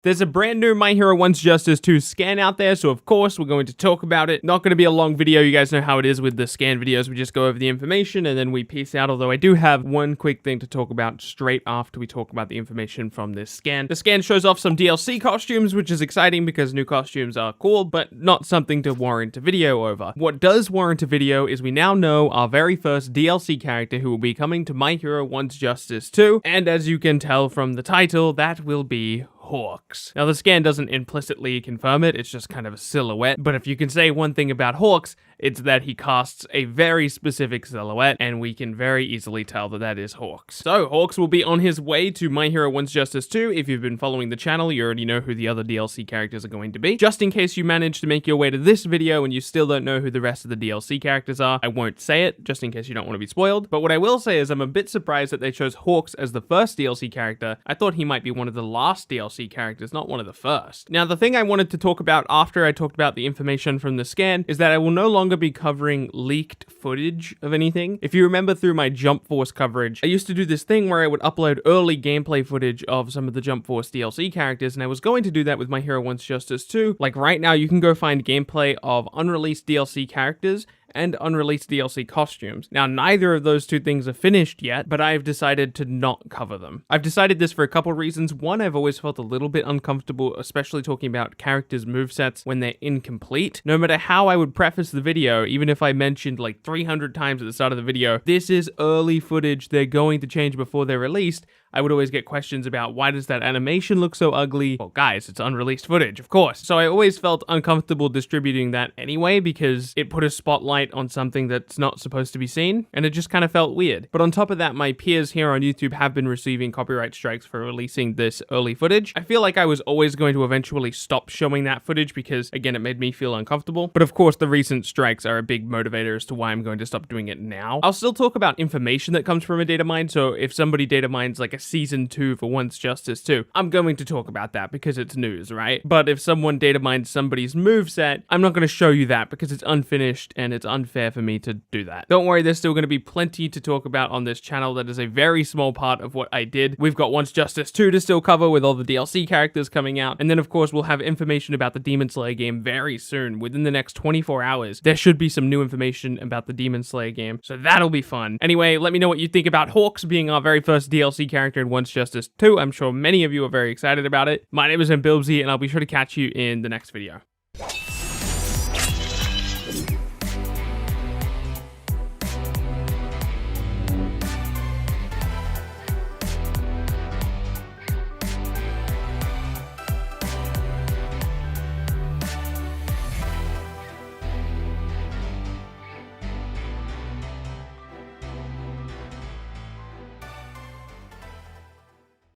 There's a brand new My Hero One's Justice 2 scan out there, so of course we're going to talk about it. Not going to be a long video, you guys know how it is with the scan videos, we just go over the information and then we peace out, although I do have one quick thing to talk about straight after we talk about the information from this scan. The scan shows off some DLC costumes, which is exciting because new costumes are cool, but not something to warrant a video over. What does warrant a video is we now know our very first DLC character who will be coming to My Hero One's Justice 2, and as you can tell from the title, that will be HAWKS. Now, the scan doesn't implicitly confirm it, it's just kind of a silhouette, but if you can say one thing about HAWKS, it's that he casts a very specific silhouette, and we can very easily tell that that is HAWKS. So, HAWKS will be on his way to My Hero One's Justice 2. If you've been following the channel, you already know who the other DLC characters are going to be. Just in case you manage to make your way to this video and you still don't know who the rest of the DLC characters are, I won't say it, just in case you don't want to be spoiled. But what I will say is I'm a bit surprised that they chose HAWKS as the first DLC character. I thought he might be one of the last DLC characters, not one of the first. Now, the thing I wanted to talk about after I talked about the information from the scan is that I will no longer be covering leaked footage of anything. If you remember through my Jump Force coverage, I used to do this thing where I would upload early gameplay footage of some of the Jump Force DLC characters, and I was going to do that with My Hero One's Justice 2. Like right now, you can go find gameplay of unreleased DLC characters and unreleased DLC costumes. Now, neither of those two things are finished yet, but I've decided to not cover them. I've decided this for a couple reasons. One, I've always felt a little bit uncomfortable, especially talking about characters' movesets when they're incomplete. No matter how I would preface the video, even if I mentioned like 300 times at the start of the video, this is early footage, they're going to change before they're released, I would always get questions about why does that animation look so ugly? Well, guys, it's unreleased footage, of course. So I always felt uncomfortable distributing that anyway because it put a spotlight on something that's not supposed to be seen, and it just kind of felt weird. But on top of that, my peers here on YouTube have been receiving copyright strikes for releasing this early footage. I feel like I was always going to eventually stop showing that footage because, again, it made me feel uncomfortable. But of course, the recent strikes are a big motivator as to why I'm going to stop doing it now. I'll still talk about information that comes from a data mine, so if somebody data mines like a Season 2 for One's Justice 2, I'm going to talk about that because it's news, right? But if someone data mines somebody's moveset, I'm not going to show you that because it's unfinished and it's unfair for me to do that. Don't worry, there's still going to be plenty to talk about on this channel. That is a very small part of what I did. We've got One's Justice 2 to still cover with all the DLC characters coming out, and then of course we'll have information about the Demon Slayer game very soon. Within the next 24 hours, there should be some new information about the Demon Slayer game, so that'll be fun. Anyway, let me know what you think about HAWKS being our very first DLC character in One's Justice 2. I'm sure many of you are very excited about it. My name is Bilbzy, and I'll be sure to catch you in the next video.